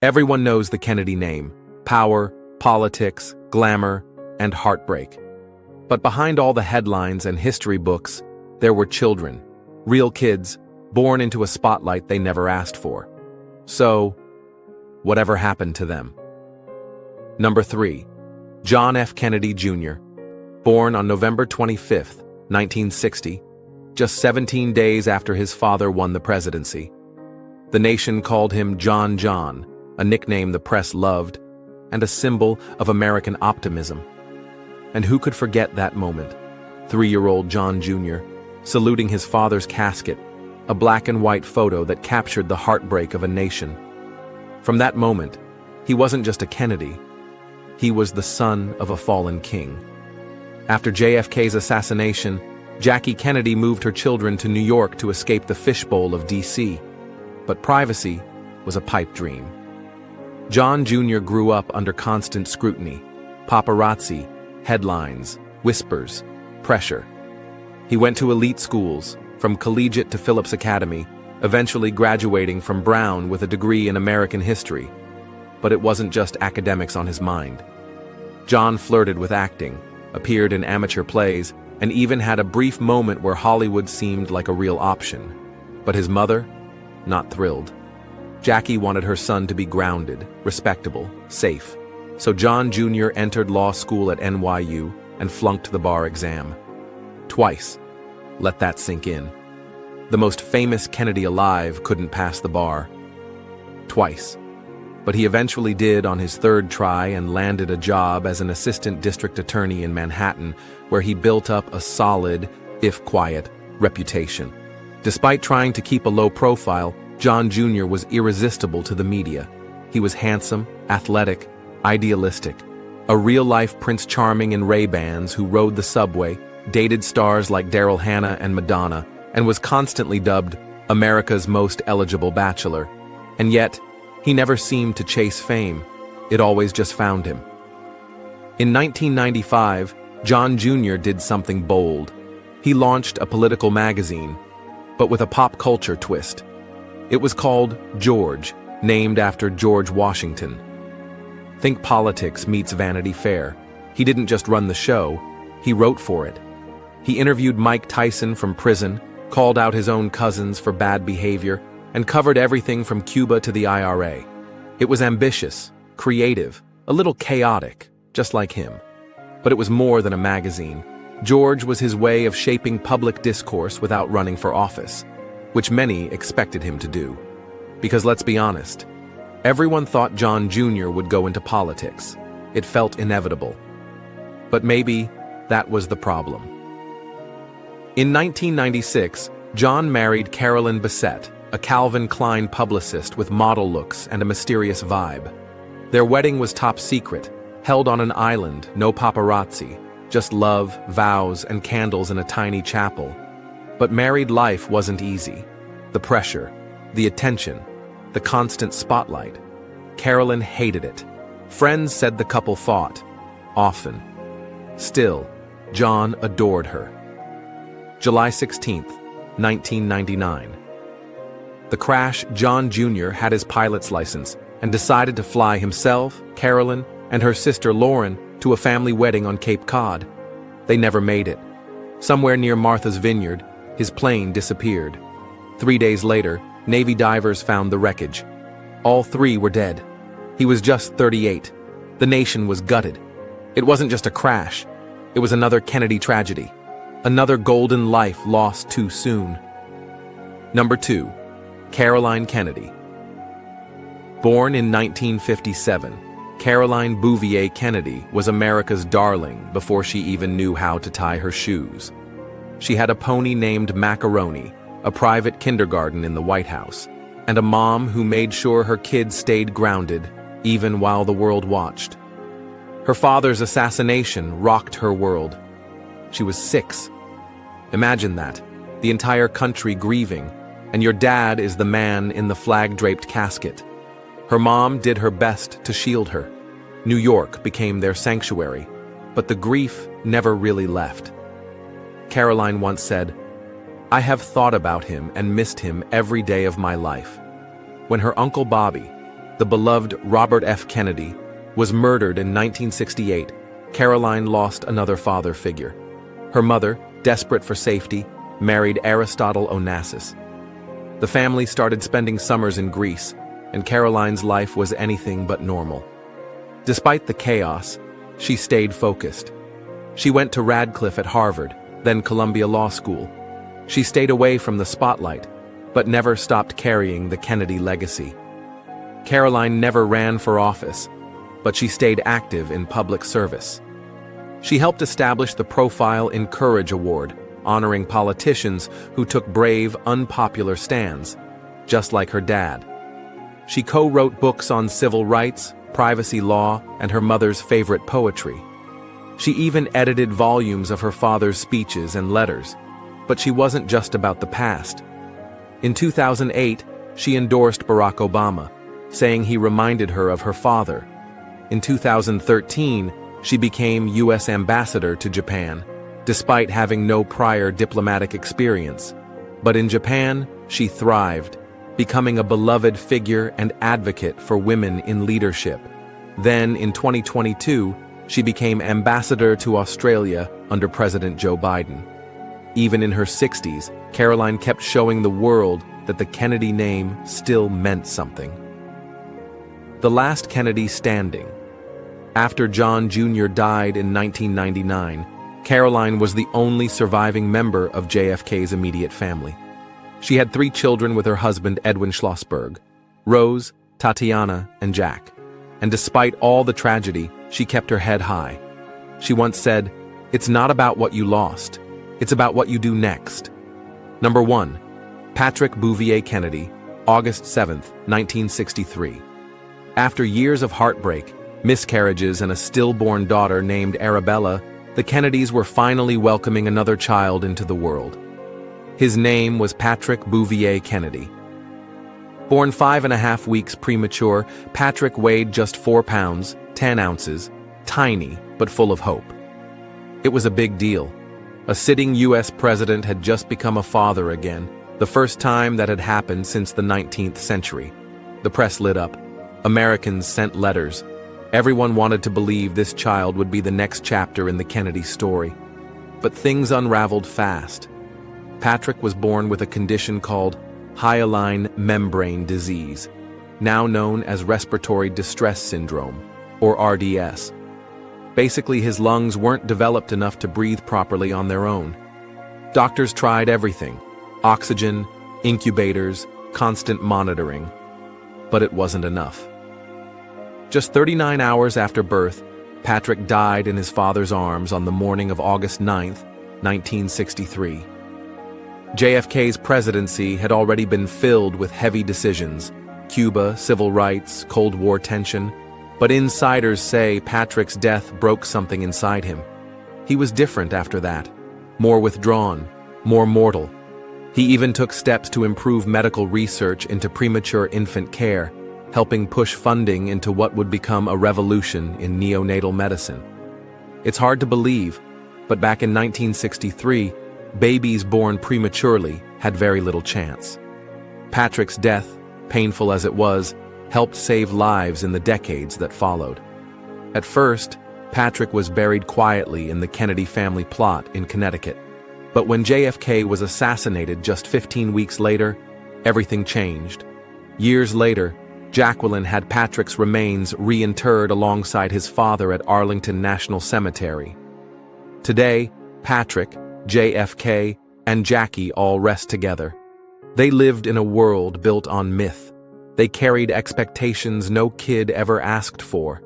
Everyone knows the Kennedy name: power, politics, glamour, and heartbreak. But behind all the headlines and history books, there were children, real kids, born into a spotlight they never asked for. So, whatever happened to them? Number 3. John F. Kennedy Jr. Born on November 25, 1960, just 17 days after his father won the presidency. The nation called him John, a nickname the press loved, and a symbol of American optimism. And who could forget that moment? 3-year-old John Jr. saluting his father's casket, a black and white photo that captured the heartbreak of a nation. From that moment, he wasn't just a Kennedy, he was the son of a fallen king. After JFK's assassination, Jackie Kennedy moved her children to New York to escape the fishbowl of D.C., but privacy was a pipe dream. John Jr. grew up under constant scrutiny, paparazzi, headlines, whispers, pressure. He went to elite schools, from collegiate to Phillips Academy, eventually graduating from Brown with a degree in American history. But it wasn't just academics on his mind. John flirted with acting, appeared in amateur plays, and even had a brief moment where Hollywood seemed like a real option. But his mother? Not thrilled. Jackie wanted her son to be grounded, respectable, safe. So John Jr. entered law school at NYU and flunked the bar exam. Twice. Let that sink in. The most famous Kennedy alive couldn't pass the bar. Twice. But he eventually did on his third try and landed a job as an assistant district attorney in Manhattan, where he built up a solid, if quiet, reputation. Despite trying to keep a low profile, John Jr. was irresistible to the media. He was handsome, athletic, idealistic, a real-life Prince Charming in Ray-Bans who rode the subway, dated stars like Daryl Hannah and Madonna, and was constantly dubbed America's most eligible bachelor. And yet, he never seemed to chase fame. It always just found him. In 1995, John Jr. did something bold. He launched a political magazine, but with a pop culture twist. It was called George, named after George Washington. Think politics meets Vanity Fair. He didn't just run the show, he wrote for it. He interviewed Mike Tyson from prison, called out his own cousins for bad behavior, and covered everything from Cuba to the IRA. It was ambitious, creative, a little chaotic, just like him. But it was more than a magazine. George was his way of shaping public discourse without running for office, which many expected him to do. Because let's be honest, everyone thought John Jr. would go into politics. It felt inevitable. But maybe that was the problem. In 1996, John married Carolyn Bessette, a Calvin Klein publicist with model looks and a mysterious vibe. Their wedding was top secret, held on an island, no paparazzi, just love, vows, and candles in a tiny chapel. But married life wasn't easy. The pressure, the attention, the constant spotlight. Carolyn hated it. Friends said the couple fought, often. Still, John adored her. July 16, 1999. The crash, John Jr. had his pilot's license and decided to fly himself, Carolyn, and her sister Lauren to a family wedding on Cape Cod. They never made it. Somewhere near Martha's Vineyard, his plane disappeared. 3 days later, Navy divers found the wreckage. All 3 were dead. He was just 38. The nation was gutted. It wasn't just a crash. It was another Kennedy tragedy. Another golden life lost too soon. Number 2. Caroline Kennedy. Born in 1957, Caroline Bouvier Kennedy was America's darling before she even knew how to tie her shoes. She had a pony named Macaroni, a private kindergarten in the White House, and a mom who made sure her kids stayed grounded, even while the world watched. Her father's assassination rocked her world. She was 6. Imagine that, the entire country grieving, and your dad is the man in the flag-draped casket. Her mom did her best to shield her. New York became their sanctuary, but the grief never really left. Caroline once said, "I have thought about him and missed him every day of my life." When her Uncle Bobby, the beloved Robert F. Kennedy, was murdered in 1968, Caroline lost another father figure. Her mother, desperate for safety, married Aristotle Onassis. The family started spending summers in Greece, and Caroline's life was anything but normal. Despite the chaos, she stayed focused. She went to Radcliffe at Harvard, then Columbia Law School. She stayed away from the spotlight, but never stopped carrying the Kennedy legacy. Caroline never ran for office, but she stayed active in public service. She helped establish the Profile in Courage Award, honoring politicians who took brave, unpopular stands, just like her dad. She co-wrote books on civil rights, privacy law, and her mother's favorite poetry. She even edited volumes of her father's speeches and letters. But she wasn't just about the past. In 2008, she endorsed Barack Obama, saying he reminded her of her father. In 2013, she became U.S. ambassador to Japan, despite having no prior diplomatic experience. But in Japan, she thrived, becoming a beloved figure and advocate for women in leadership. Then, in 2022, she became ambassador to Australia under President Joe Biden. Even in her 60s, Caroline kept showing the world that the Kennedy name still meant something. The last Kennedy standing. After John Jr. died in 1999, Caroline was the only surviving member of JFK's immediate family. She had 3 children with her husband Edwin Schlossberg, Rose, Tatiana, and Jack. And despite all the tragedy, she kept her head high. She once said, "It's not about what you lost. It's about what you do next." Number 1. Patrick Bouvier Kennedy, August 7, 1963. After years of heartbreak, miscarriages, and a stillborn daughter named Arabella, the Kennedys were finally welcoming another child into the world. His name was Patrick Bouvier Kennedy. Born 5.5 weeks premature, Patrick weighed just 4 pounds, 10 ounces, tiny but full of hope. It was a big deal. A sitting U.S. president had just become a father again, the first time that had happened since the 19th century. The press lit up. Americans sent letters. Everyone wanted to believe this child would be the next chapter in the Kennedy story. But things unraveled fast. Patrick was born with a condition called hyaline membrane disease, now known as respiratory distress syndrome, or RDS. Basically, his lungs weren't developed enough to breathe properly on their own. Doctors tried everything: oxygen, incubators, constant monitoring. But it wasn't enough. Just 39 hours after birth, Patrick died in his father's arms on the morning of August 9, 1963. JFK's presidency had already been filled with heavy decisions: Cuba, civil rights, Cold War tension. But insiders say Patrick's death broke something inside him. He was different after that, more withdrawn, more mortal. He even took steps to improve medical research into premature infant care, helping push funding into what would become a revolution in neonatal medicine. It's hard to believe, but back in 1963, babies born prematurely had very little chance. Patrick's death, painful as it was, helped save lives in the decades that followed. At first, Patrick was buried quietly in the Kennedy family plot in Connecticut. But when JFK was assassinated just 15 weeks later, everything changed. Years later, Jacqueline had Patrick's remains reinterred alongside his father at Arlington National Cemetery. Today, Patrick, JFK, and Jackie all rest together. They lived in a world built on myth. They carried expectations no kid ever asked for.